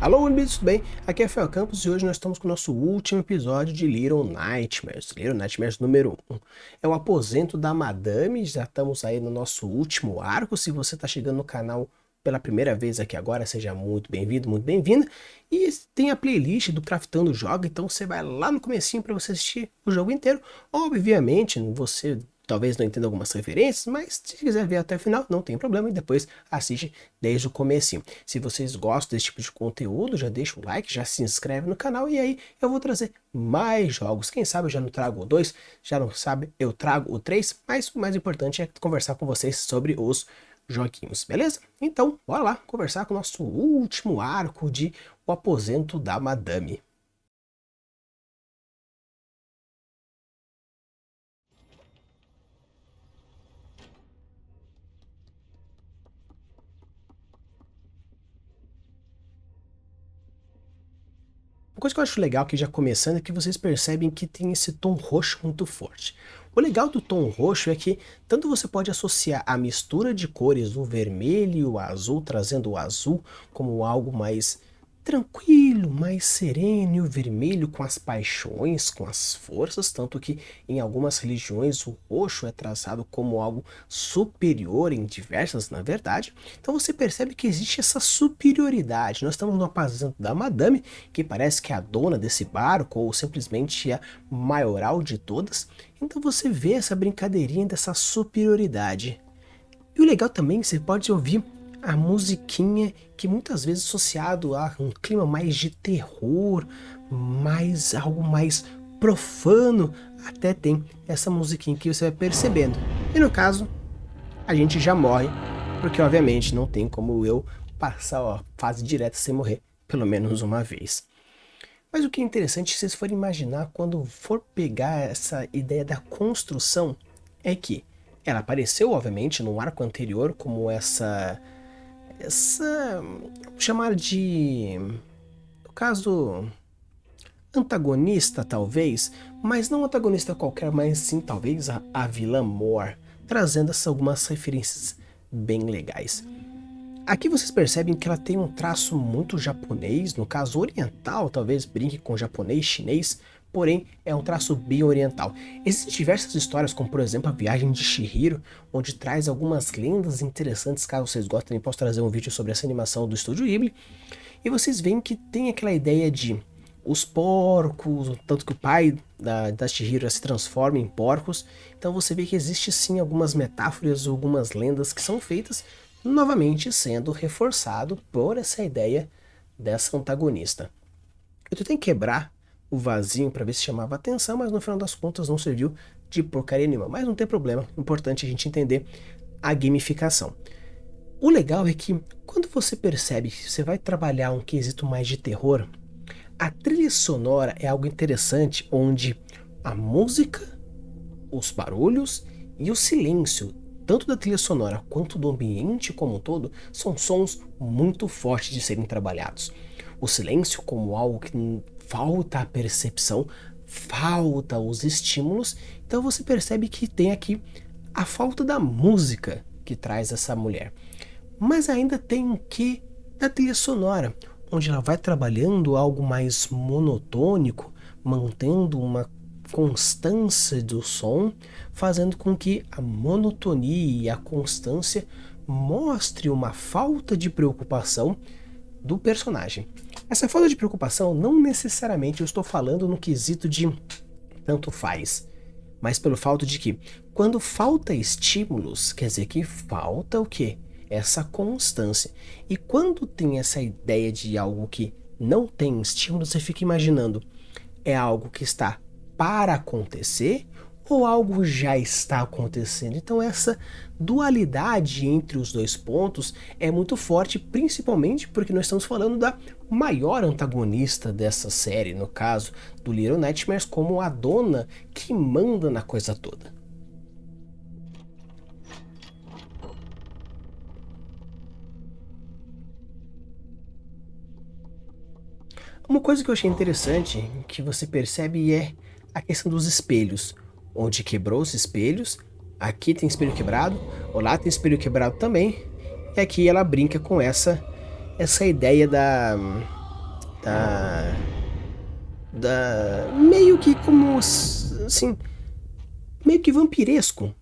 Alô, amigos, tudo bem? Aqui é Rafael Campos e hoje nós estamos com o nosso último episódio de Little Nightmares. Little Nightmares número 1. É o aposento da Madame, já estamos aí no nosso último arco. Se você está chegando no canal pela primeira vez aqui agora, seja muito bem-vindo, muito bem-vinda. E tem a playlist do Craftando Joga, então você vai lá no comecinho para você assistir o jogo inteiro. Obviamente, você talvez não entenda algumas referências, mas se quiser ver até o final, não tem problema, e depois assiste desde o comecinho. Se vocês gostam desse tipo de conteúdo, já deixa o like, já se inscreve no canal, e aí eu vou trazer mais jogos. Quem sabe eu já não trago o 2, já não sabe, eu trago o 3, mas o mais importante é conversar com vocês sobre os joguinhos, beleza? Então, bora lá conversar com o nosso último arco de O Aposento da Madame. Uma coisa que eu acho legal aqui já começando é que vocês percebem que tem esse tom roxo muito forte. O legal do tom roxo é que tanto você pode associar a mistura de cores do vermelho e o azul, trazendo o azul como algo mais tranquilo, mais sereno, e o vermelho com as paixões, com as forças, tanto que em algumas religiões o roxo é traçado como algo superior, em diversas na verdade. Então você percebe que existe essa superioridade. Nós estamos no aposento da Madame, que parece que é a dona desse barco ou simplesmente a maioral de todas. Então você vê essa brincadeirinha dessa superioridade. E o legal também é que você pode ouvir a musiquinha que muitas vezes associado a um clima mais de terror, mais algo mais profano, até tem essa musiquinha que você vai percebendo. E no caso, a gente já morre, porque obviamente não tem como eu passar a fase direta sem morrer, pelo menos uma vez. Mas o que é interessante, se vocês forem imaginar, quando for pegar essa ideia da construção, é que ela apareceu, obviamente, no arco anterior como vamos chamar de, no caso, antagonista talvez, mas não antagonista qualquer, mas sim talvez a vilã Mor, trazendo algumas referências bem legais. Aqui vocês percebem que ela tem um traço muito japonês, no caso oriental, talvez brinque com japonês, chinês, porém é um traço bem oriental. Existem diversas histórias, como por exemplo a Viagem de Chihiro, onde traz algumas lendas interessantes, caso vocês gostem, posso trazer um vídeo sobre essa animação do Estúdio Ghibli. E vocês veem que tem aquela ideia de os porcos, tanto que o pai da Chihiro se transforma em porcos. Então você vê que existe sim algumas metáforas, algumas lendas que são feitas, novamente sendo reforçado por essa ideia dessa antagonista. Eu tentei quebrar o vasinho para ver se chamava atenção, mas no final das contas não serviu de porcaria nenhuma. Mas não tem problema, importante a gente entender a gamificação. O legal é que quando você percebe que você vai trabalhar um quesito mais de terror, a trilha sonora é algo interessante, onde a música, os barulhos e o silêncio, tanto da trilha sonora quanto do ambiente como um todo, são sons muito fortes de serem trabalhados. O silêncio como algo que falta a percepção, falta os estímulos, então você percebe que tem aqui a falta da música que traz essa mulher. Mas ainda tem um quê da trilha sonora, onde ela vai trabalhando algo mais monotônico, mantendo uma constância do som, fazendo com que a monotonia e a constância mostre uma falta de preocupação do personagem. Essa falta de preocupação não necessariamente eu estou falando no quesito de tanto faz, mas pelo fato de que quando falta estímulos, quer dizer que falta o quê? Essa constância. E quando tem essa ideia de algo que não tem estímulo, você fica imaginando, é algo que está para acontecer ou algo já está acontecendo? Então essa dualidade entre os dois pontos é muito forte, principalmente porque nós estamos falando da maior antagonista dessa série, no caso do Little Nightmares, como a dona que manda na coisa toda. Uma coisa que eu achei interessante, que você percebe, é a questão dos espelhos, onde quebrou os espelhos, aqui tem espelho quebrado, ou lá tem espelho quebrado também, e aqui ela brinca com essa ideia da, meio que como, assim, meio que vampiresco.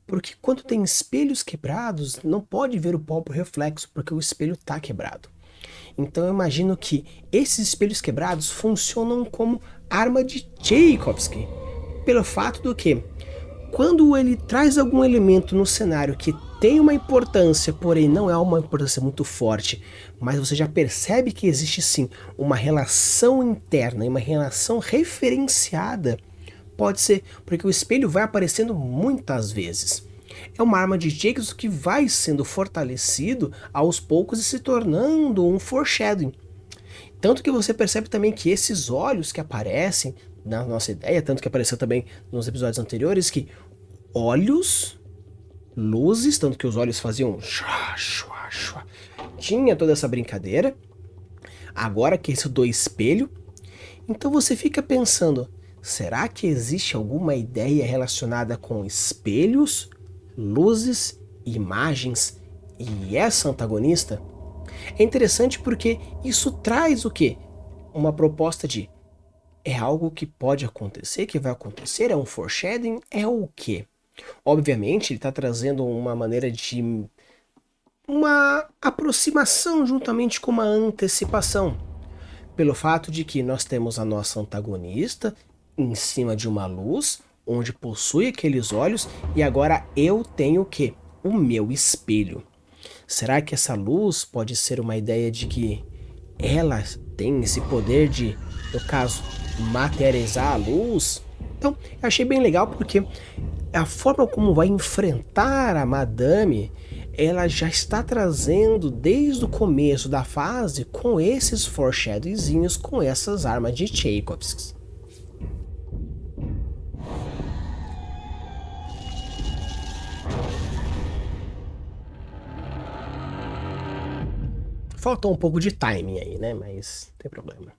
Porque quando tem espelhos quebrados, não pode ver o próprio reflexo, porque o espelho está quebrado. Então eu imagino que esses espelhos quebrados funcionam como arma de Tchaikovsky, pelo fato do que, quando ele traz algum elemento no cenário que tem uma importância, porém não é uma importância muito forte, mas você já percebe que existe sim uma relação interna e uma relação referenciada, pode ser porque o espelho vai aparecendo muitas vezes. É uma arma de Jacobs que vai sendo fortalecido aos poucos e se tornando um foreshadowing. Tanto que você percebe também que esses olhos que aparecem na nossa ideia, tanto que apareceu também nos episódios anteriores, que olhos, luzes, tanto que os olhos faziam tinha toda essa brincadeira. Agora que isso do espelho, então você fica pensando, será que existe alguma ideia relacionada com espelhos, luzes, imagens e essa antagonista? É interessante porque isso traz o quê? Uma proposta de é algo que pode acontecer, que vai acontecer, é um foreshadowing, é o quê? Obviamente ele está trazendo uma maneira de uma aproximação juntamente com uma antecipação, pelo fato de que nós temos a nossa antagonista em cima de uma luz, onde possui aqueles olhos, e agora eu tenho o quê? O meu espelho. Será que essa luz pode ser uma ideia de que ela tem esse poder de, no caso, materializar a luz? Então, eu achei bem legal porque a forma como vai enfrentar a Madame, ela já está trazendo desde o começo da fase com esses foreshadowzinhos, com essas armas de Tchaikovsky. Faltou um pouco de timing aí, né? Mas não tem problema.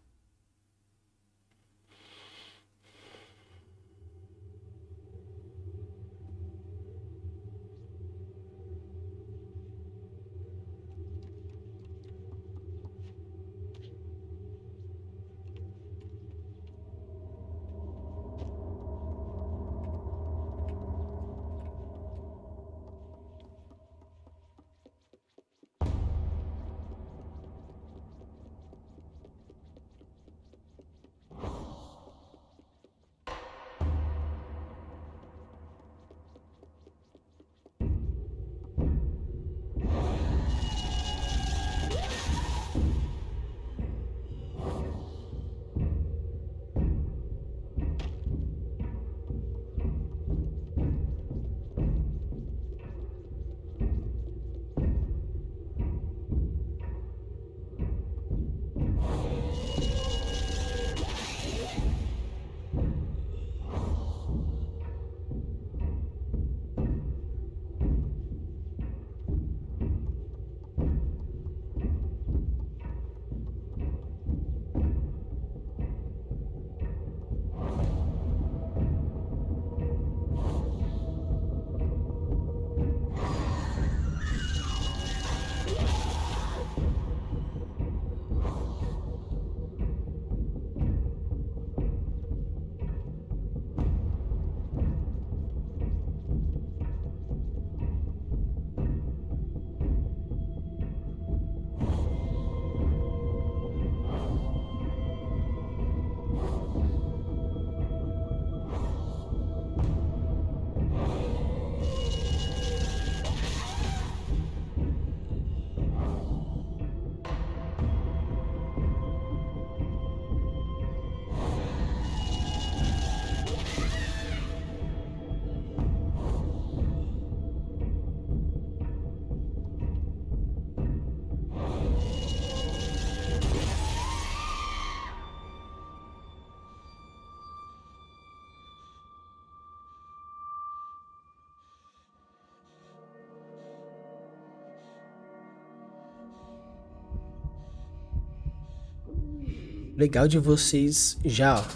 Legal de vocês já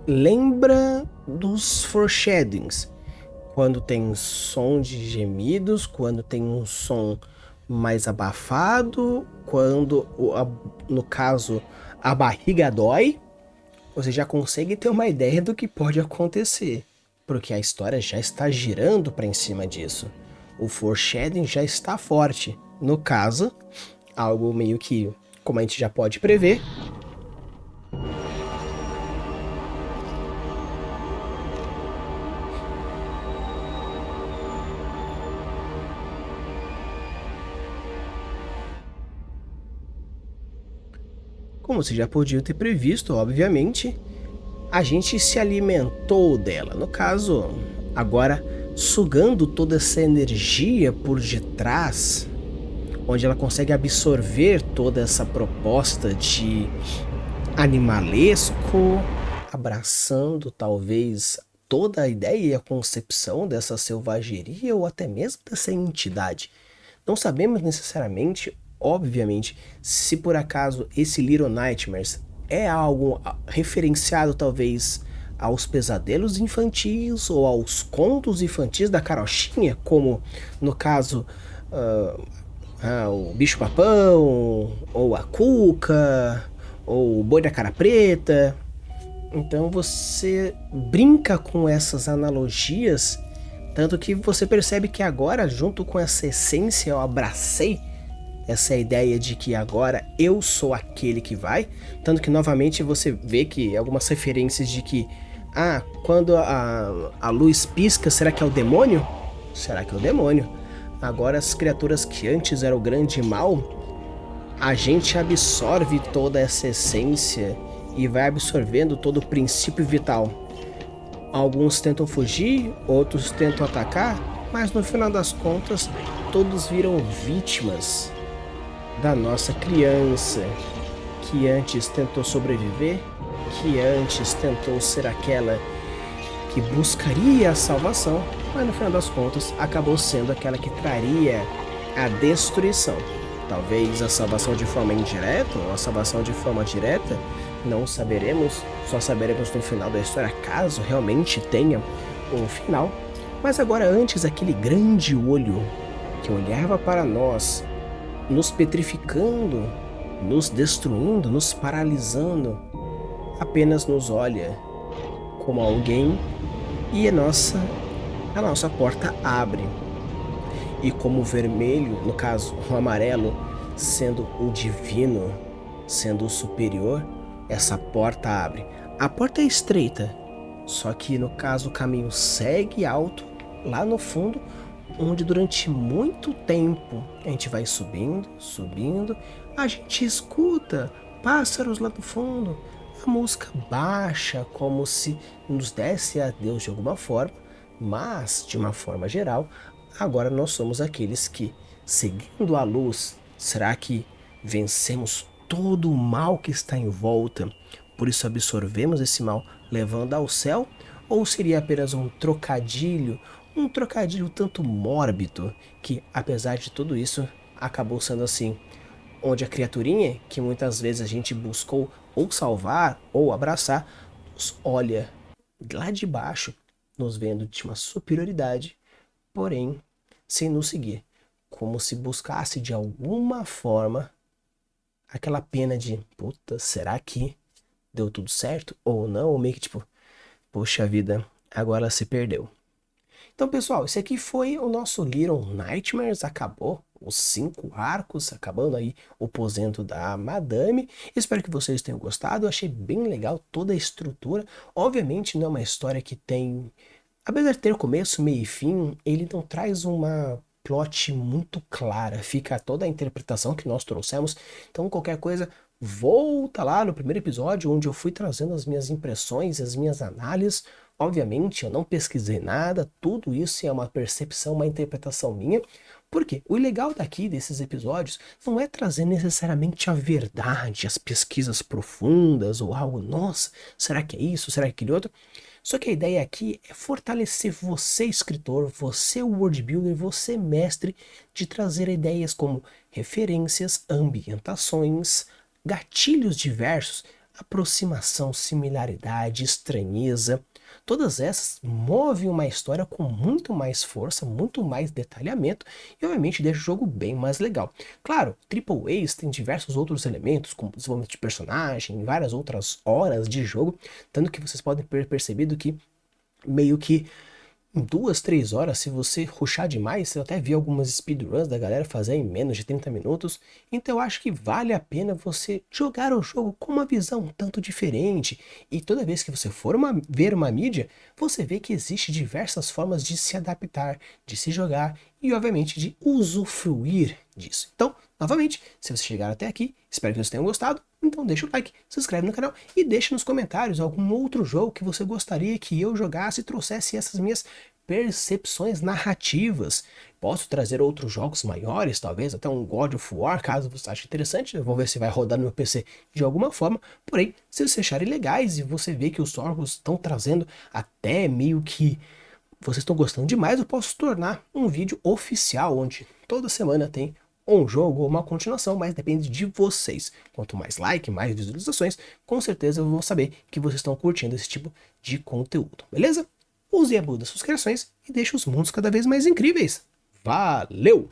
lembra dos foreshadowings, quando tem som de gemidos, quando tem um som mais abafado, quando no caso a barriga dói, você já consegue ter uma ideia do que pode acontecer, porque a história já está girando para em cima disso. O foreshadowing já está forte. No caso, algo meio que, como a gente já pode prever, como você já podia ter previsto, obviamente, a gente se alimentou dela. No caso, agora sugando toda essa energia por detrás, onde ela consegue absorver toda essa proposta de animalesco, abraçando talvez toda a ideia e a concepção dessa selvageria ou até mesmo dessa entidade. Não sabemos necessariamente, obviamente, se por acaso esse Little Nightmares é algo referenciado talvez aos pesadelos infantis ou aos contos infantis da carochinha, como no caso o bicho-papão, ou a cuca, ou o boi da cara preta. Então você brinca com essas analogias, tanto que você percebe que agora, junto com essa essência, eu abracei essa ideia de que agora eu sou aquele que vai. Tanto que novamente você vê que algumas referências de que quando a luz pisca, será que é o demônio? Será que é o demônio? Agora as criaturas que antes eram o grande mal, a gente absorve toda essa essência e vai absorvendo todo o princípio vital. Alguns tentam fugir, outros tentam atacar, mas no final das contas todos viram vítimas da nossa criança, que antes tentou sobreviver, que antes tentou ser aquela que buscaria a salvação, mas no final das contas acabou sendo aquela que traria a destruição. Talvez a salvação de forma indireta ou a salvação de forma direta, não saberemos, só saberemos no final da história, caso realmente tenha um final. Mas agora, antes, aquele grande olho que olhava para nós, nos petrificando, nos destruindo, nos paralisando, apenas nos olha como alguém e a nossa porta abre. E como o vermelho, no caso o amarelo, sendo o divino, sendo o superior, essa porta abre. A porta é estreita, só que no caso o caminho segue alto lá no fundo, onde durante muito tempo a gente vai subindo, subindo, a gente escuta pássaros lá no fundo, a música baixa como se nos desse adeus de alguma forma, mas de uma forma geral, agora nós somos aqueles que, seguindo a luz, será que vencemos todo o mal que está em volta, por isso absorvemos esse mal levando ao céu? Ou seria apenas um trocadilho tanto mórbido, que apesar de tudo isso, acabou sendo assim, onde a criaturinha, que muitas vezes a gente buscou ou salvar ou abraçar, nos olha lá de baixo, nos vendo de uma superioridade, porém sem nos seguir, como se buscasse de alguma forma aquela pena de, puta, será que deu tudo certo ou não? Ou meio que tipo, poxa vida, agora ela se perdeu. Então, pessoal, esse aqui foi o nosso Little Nightmares, acabou os 5 arcos, acabando aí o aposento da Madame. Espero que vocês tenham gostado, eu achei bem legal toda a estrutura. Obviamente não é uma história que tem, apesar de ter começo, meio e fim, ele não traz uma plot muito clara, fica toda a interpretação que nós trouxemos. Então qualquer coisa, volta lá no primeiro episódio, onde eu fui trazendo as minhas impressões, as minhas análises. Obviamente eu não pesquisei nada, tudo isso é uma percepção, uma interpretação minha. Porque o legal daqui desses episódios não é trazer necessariamente a verdade, as pesquisas profundas ou algo, nossa, será que é isso, será que é aquele outro? Só que a ideia aqui é fortalecer você, escritor, você, world builder, você, mestre, de trazer ideias como referências, ambientações, gatilhos diversos, aproximação, similaridade, estranheza, todas essas movem uma história com muito mais força, muito mais detalhamento e obviamente deixa o jogo bem mais legal. Claro, AAAs tem diversos outros elementos, como desenvolvimento de personagem, várias outras horas de jogo, tanto que vocês podem ter percebido que meio que em 2, 3 horas, se você rushar demais, você até viu algumas speedruns da galera fazer em menos de 30 minutos. Então eu acho que vale a pena você jogar o jogo com uma visão um tanto diferente. E toda vez que você for ver uma mídia, você vê que existe diversas formas de se adaptar, de se jogar e obviamente de usufruir disso. Então, novamente, se você chegar até aqui, espero que vocês tenham gostado. Então deixa o like, se inscreve no canal e deixa nos comentários algum outro jogo que você gostaria que eu jogasse e trouxesse essas minhas percepções narrativas. Posso trazer outros jogos maiores, talvez até um God of War, caso você ache interessante. Eu vou ver se vai rodar no meu PC de alguma forma. Porém, se vocês acharem legais e você vê que os jogos estão trazendo até meio que vocês estão gostando demais, eu posso tornar um vídeo oficial, onde toda semana tem um jogo ou uma continuação, mas depende de vocês. Quanto mais like, mais visualizações, com certeza eu vou saber que vocês estão curtindo esse tipo de conteúdo, beleza? Use a Buda das suas criações e deixe os mundos cada vez mais incríveis. Valeu!